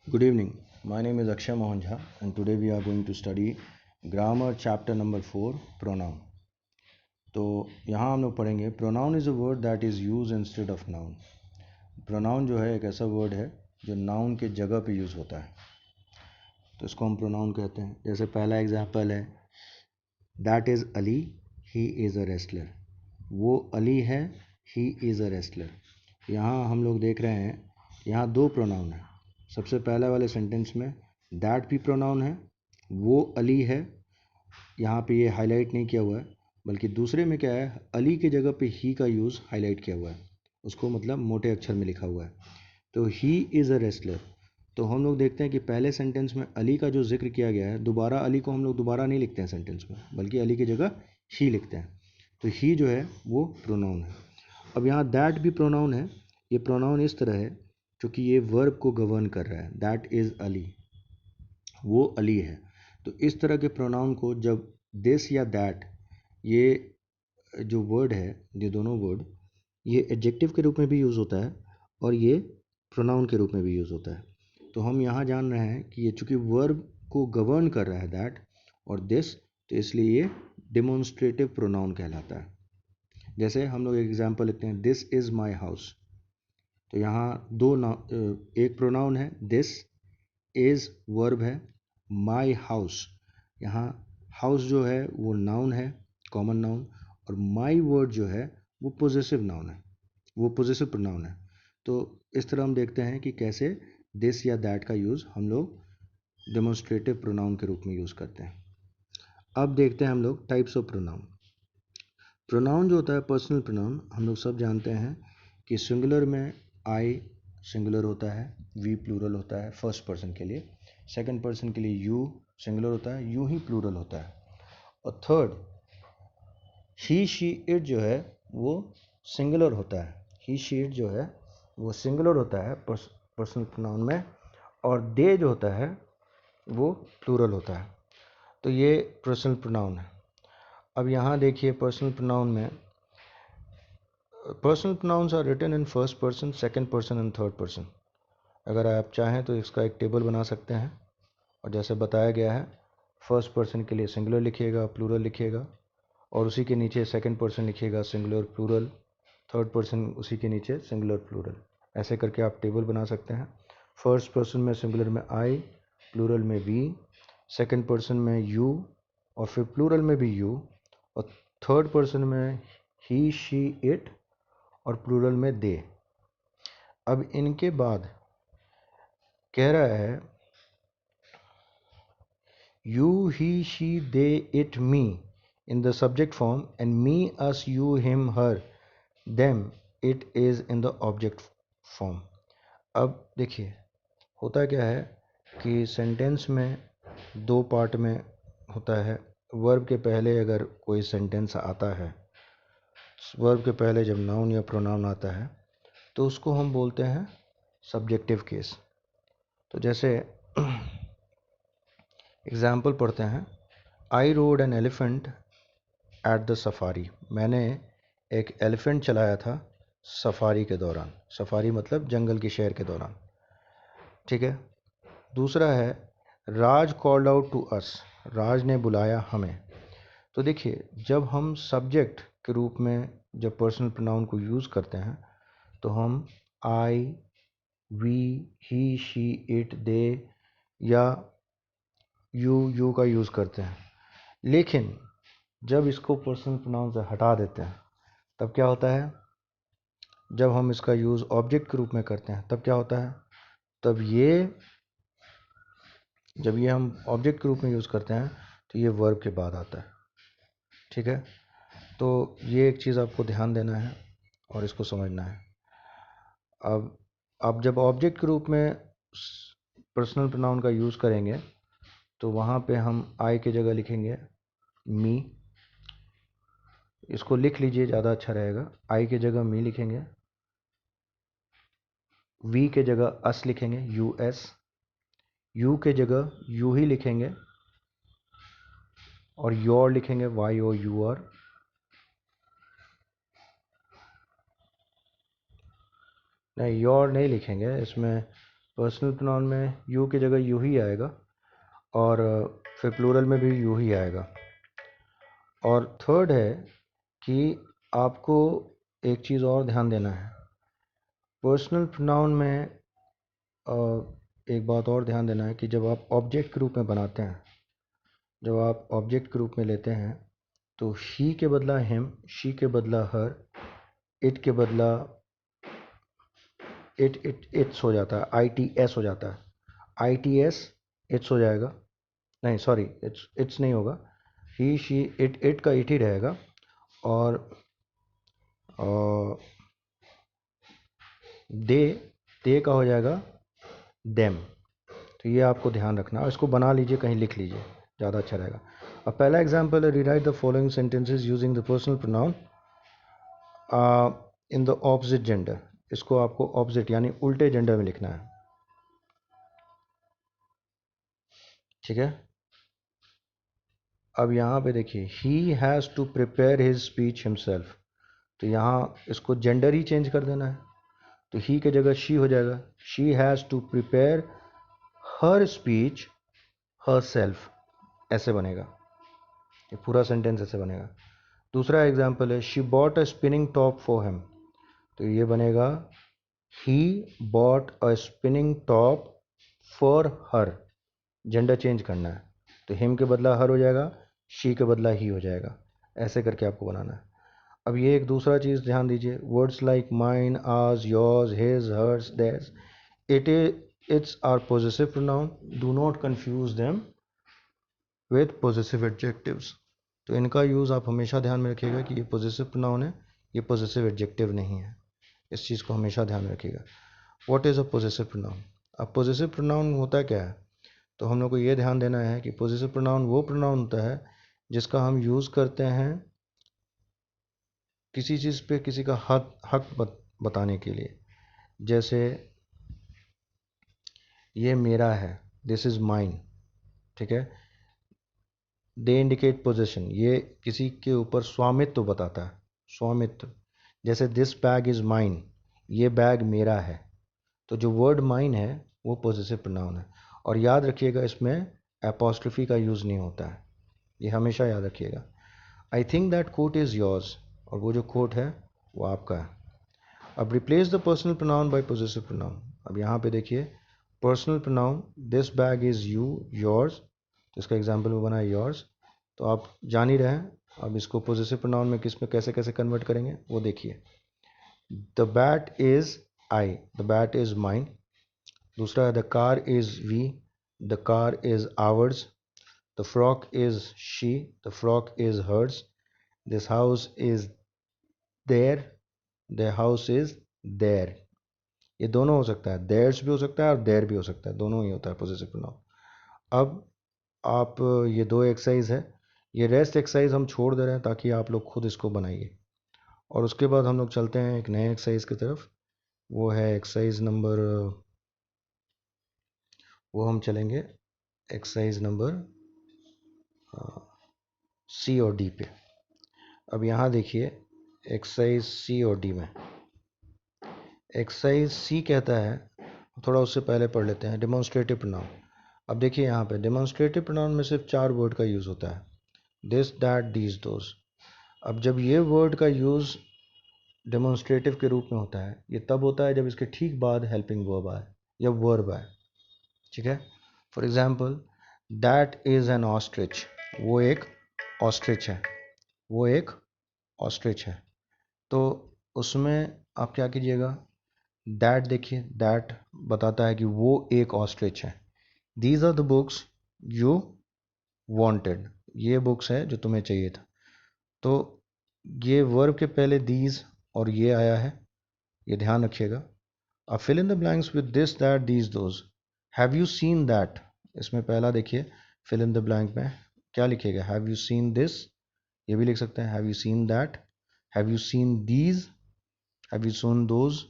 Good evening. My name is Akshay Mohan Jha, and today we are going to study grammar chapter number 4 pronoun. तो यहाँ हम लोग पढ़ेंगे pronoun is a word that is used instead of noun. pronoun जो है एक ऐसा word है जो noun के जगह पे यूज़ होता है, तो इसको हम pronoun कहते हैं. जैसे पहला एग्जाम्पल है that is Ali, he is a wrestler. वो अली है, he is a wrestler. यहाँ हम लोग देख रहे हैं यहाँ दो pronoun हैं. सबसे पहले वाले सेंटेंस में दैट भी प्रोनाउन है, वो अली है, यहाँ पे ये हाईलाइट नहीं किया हुआ है, बल्कि दूसरे में क्या है, अली की जगह पे ही का यूज़ हाईलाइट किया हुआ है, उसको मतलब मोटे अक्षर में लिखा हुआ है. तो ही इज़ अ रेसलर. तो हम लोग देखते हैं कि पहले सेंटेंस में अली का जो जिक्र किया गया है, दोबारा अली को हम लोग दोबारा नहीं लिखते हैं सेंटेंस में, बल्कि अली की जगह ही लिखते हैं. तो ही जो है वो प्रोनाउन है. अब यहाँ दैट भी प्रोनाउन है. ये प्रोनाउन इस तरह है क्योंकि ये वर्ब को गवर्न कर रहा है. दैट इज़ अली, वो अली है. तो इस तरह के प्रोनाउन को जब दिस या दैट, ये जो वर्ड है, ये दोनों वर्ड, ये एडजेक्टिव के रूप में भी यूज़ होता है और ये प्रोनाउन के रूप में भी यूज़ होता है. तो हम यहाँ जान रहे हैं कि ये चूँकि वर्ब को गवर्न कर रहा है दैट और दिस, तो इसलिए ये डिमॉन्स्ट्रेटिव प्रोनाउन कहलाता है. जैसे हम लोग एग्जाम्पल लिखते हैं दिस इज़ माई हाउस. तो यहाँ एक प्रोनाउन है दिस, इज़ वर्ब है, माई हाउस, यहाँ हाउस जो है वो नाउन है, कॉमन नाउन, और माई वर्ड जो है वो पोजेसिव नाउन है, वो पोजेसिव प्रोनाउन है. तो इस तरह हम देखते हैं कि कैसे दिस या दैट का यूज़ हम लोग डेमोन्स्ट्रेटिव प्रोनाउन के रूप में यूज़ करते हैं. अब देखते हैं हम लोग टाइप्स ऑफ प्रोनाउन. प्रोनाउन जो होता है पर्सनल प्रोनाउन, हम लोग सब जानते हैं कि सिंगुलर में आई सिंगुलर होता है, वी प्लूरल होता है फर्स्ट पर्सन के लिए, सेकंड पर्सन के लिए यू सिंगुलर होता है, यू ही प्लूरल होता है, और थर्ड ही शी इट जो है वो सिंगुलर होता है. ही शी इट जो है वो सिंगुलर होता है पर्सनल प्रोनाउन में, और दे जो होता है वो प्लूरल होता है. तो ये पर्सनल प्रोनाउन है. अब यहाँ देखिए पर्सनल प्रोनाउन में personal pronouns are written in first person, second person and third person. अगर आप चाहें तो इसका एक टेबल बना सकते हैं, और जैसे बताया गया है फर्स्ट पर्सन के लिए सिंगुलर लिखिएगा, प्लूरल लिखिएगा, और उसी के नीचे सेकंड पर्सन लिखिएगा सिंगुलर प्लूरल, थर्ड पर्सन उसी के नीचे सिंगुलर प्लूरल. ऐसे करके आप टेबल बना सकते हैं. फर्स्ट पर्सन में सिंगुलर में आई, प्लूरल में वी, सेकंड पर्सन में यू, और फिर प्लूरल में भी यू, और थर्ड पर्सन में ही शी इट, और प्लूरल में दे. अब इनके बाद कह रहा है you, he, she, they, it, me in the subject form, and me, us, you, him, her, them, it is in the object form. अब देखिए होता क्या है कि सेंटेंस में दो पार्ट में होता है. वर्ब के पहले अगर कोई सेंटेंस आता है, वर्ब के पहले जब नाउन या प्रोनाउन आता है, तो उसको हम बोलते हैं सब्जेक्टिव केस. तो जैसे एग्जाम्पल पढ़ते हैं. I rode an elephant at the safari. मैंने एक एलिफेंट चलाया था सफारी के दौरान. सफारी मतलब जंगल की सैर के दौरान. ठीक है. दूसरा है राज कॉल्ड आउट टू अस. राज ने बुलाया हमें. तो देखिए जब हम सब्जेक्ट के रूप में जब पर्सनल प्रोनाउन को यूज़ करते हैं, तो हम आई, वी, ही, शी, इट, दे या यू का यूज़ करते हैं. लेकिन जब इसको पर्सनल प्रोनाउन से हटा देते हैं, तब क्या होता है, जब हम इसका यूज़ ऑब्जेक्ट के रूप में करते हैं, तब क्या होता है, तब जब ये हम ऑब्जेक्ट के रूप में यूज़ करते हैं तो ये वर्ब के बाद आता है. ठीक है. तो ये एक चीज़ आपको ध्यान देना है और इसको समझना है. अब आप जब ऑब्जेक्ट के रूप में पर्सनल प्रोनाउन का यूज़ करेंगे, तो वहाँ पे हम आई की जगह लिखेंगे मी. इसको लिख लीजिए, ज़्यादा अच्छा रहेगा. आई की जगह मी लिखेंगे, वी के जगह अस लिखेंगे यू एस, यू के जगह यू ही लिखेंगे, और योर लिखेंगे वाई ओ यू आर. नहीं, योर नहीं लिखेंगे, इसमें पर्सनल प्रोनाउन में यू की जगह यू ही आएगा और फिर प्लूरल में भी यू ही आएगा। और थर्ड है कि आपको एक चीज़ और ध्यान देना है। पर्सनल प्रोनाउन में एक बात और ध्यान देना है कि जब आप ऑब्जेक्ट के रूप में बनाते हैं, जब आप ऑब्जेक्ट के रूप में लेते हैं तो ही के बदला हिम, शी के बदला हर, इट के बदला इट्स हो जाता है, ITS हो जाता है, ITS इट्स हो जाएगा। नहीं सॉरी, इट्स नहीं होगा, ही शी इट का इट ही रहेगा। और दे का हो जाएगा देम। तो ये आपको ध्यान रखना है, इसको बना लीजिए, कहीं लिख लीजिए, ज़्यादा अच्छा रहेगा। अब पहला एग्जाम्पल है, rewrite the following sentences using the personal pronoun in the opposite gender. इसको आपको ऑपोजिट यानी उल्टे जेंडर में लिखना है, ठीक है। अब यहाँ पे देखिए, he has to prepare his speech himself, तो यहाँ इसको जेंडर ही चेंज कर देना है, तो ही की जगह शी हो जाएगा। She has to prepare her speech herself, ऐसे बनेगा, ये पूरा सेंटेंस ऐसे बनेगा। दूसरा एग्जाम्पल है, she bought a spinning top for him, तो ये बनेगा he bought a spinning top for her, gender change करना है, तो हिम के बदला हर हो जाएगा, शी के बदला ही हो जाएगा, ऐसे करके आपको बनाना है। अब ये एक दूसरा चीज़ ध्यान दीजिए, words like mine, ours, yours, his, hers, theirs, its are possessive pronoun, do not confuse them with possessive adjectives. तो इनका यूज़ आप हमेशा ध्यान में रखिएगा कि ये पोजेसिव प्रोनाउन है, ये पोजेसिव एडजेक्टिव नहीं है, इस चीज़ को हमेशा ध्यान में रखिएगा। What is a possessive pronoun? अब पोजेसिव प्रोनाउन होता क्या है, तो हम लोग को ये ध्यान देना है कि पोजेसिव प्रोनाउन वो प्रोनाउन होता है जिसका हम यूज़ करते हैं किसी चीज़ पे किसी का हक बताने के लिए। जैसे ये मेरा है, दिस इज़ माइन, ठीक है। दे इंडिकेट पोजेशन, ये किसी के ऊपर स्वामित्व बताता है, स्वामित्व। जैसे दिस बैग इज़ माइन, ये बैग मेरा है, तो जो वर्ड माइन है वो पोजेसिव प्रोनाउन है। और याद रखिएगा, इसमें एपोस्ट्रोफी का यूज़ नहीं होता है, ये हमेशा याद रखिएगा। I think that coat is yours, और वो जो कोट है वो आपका है। अब replace the personal pronoun by possessive pronoun. अब यहाँ पे देखिए, personal pronoun this bag is you, yours, तो इसका एग्जाम्पल वो बना है योर्स, तो आप जान ही रहे हैं। अब इसको पोजेसिव प्रोनाउन में किस में कैसे कैसे कन्वर्ट करेंगे वो देखिए। The bat is I, the bat is mine. दूसरा है the car is we, the car is ours. The frock is she, the frock is hers. This house is their, the house is their. ये दोनों हो सकता है, theirs भी हो सकता है और देयर भी हो सकता है, दोनों ही होता है पोजेसिव प्रोनाउन। अब आप ये दो एक्सरसाइज है, ये रेस्ट एक्सरसाइज हम छोड़ दे रहे हैं ताकि आप लोग खुद इसको बनाइए, और उसके बाद हम लोग चलते हैं एक नए एक्सरसाइज की तरफ। वो है एक्सरसाइज नंबर, वो हम चलेंगे एक्सरसाइज नंबर सी और डी पे। अब यहाँ देखिए, एक्सरसाइज सी और डी में एक्सरसाइज सी कहता है, थोड़ा उससे पहले पढ़ लेते हैं, डेमोन्स्ट्रेटिव प्रोनाउन। अब देखिए यहाँ पे डेमोन्स्ट्रेटिव प्रोनाउन में सिर्फ 4 वर्ड का यूज़ होता है, दिस, दैट, दीज, दोज। अब जब ये वर्ड का यूज़ डेमोन्स्ट्रेटिव के रूप में होता है, ये तब होता है जब इसके ठीक बाद हेल्पिंग वर्ब आए या वर्ब आए, ठीक है। For example, that is an ostrich, वो एक ऑस्ट्रिच है, वो एक ऑस्ट्रिच है। तो उसमें आप क्या कीजिएगा, दैट देखिए, दैट बताता है कि वो एक ऑस्ट्रिच है। These are the books you wanted, ये बुक्स है जो तुम्हें चाहिए था। तो ये वर्ब के पहले दीज और ये आया है, ये ध्यान रखिएगा। अब fill in the blanks with this, that, these, those. Have you seen that, इसमें पहला देखिए, फिल इन द ब्लैंक में क्या लिखिएगा, हैव यू सीन दिस, ये भी लिख सकते हैं, have you seen that, have you seen these, have you seen those,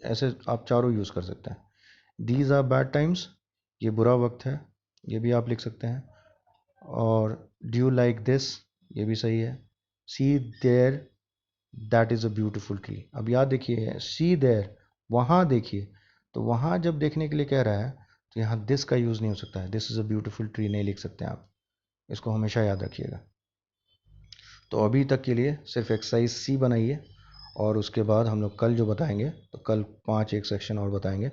ऐसे आप चारों यूज़ कर सकते हैं। दीज आर बैड टाइम्स, ये बुरा वक्त है, ये भी आप लिख सकते हैं। और डू यू लाइक दिस, ये भी सही है। See there, that is a beautiful tree. अब याद देखिए, सी देयर, वहाँ देखिए, तो वहाँ जब देखने के लिए कह रहा है तो यहाँ दिस का यूज़ नहीं हो सकता है, this is a beautiful tree नहीं लिख सकते हैं आप, इसको हमेशा याद रखिएगा। तो अभी तक के लिए सिर्फ एक्सरसाइज सी बनाइए, और उसके बाद हम लोग कल जो बताएंगे, तो कल 5 एक सेक्शन और बताएंगे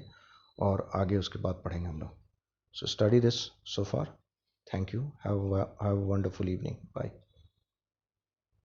और आगे उसके बाद पढ़ेंगे हम लोग। So study this so far. Thank you, have a wonderful evening, bye.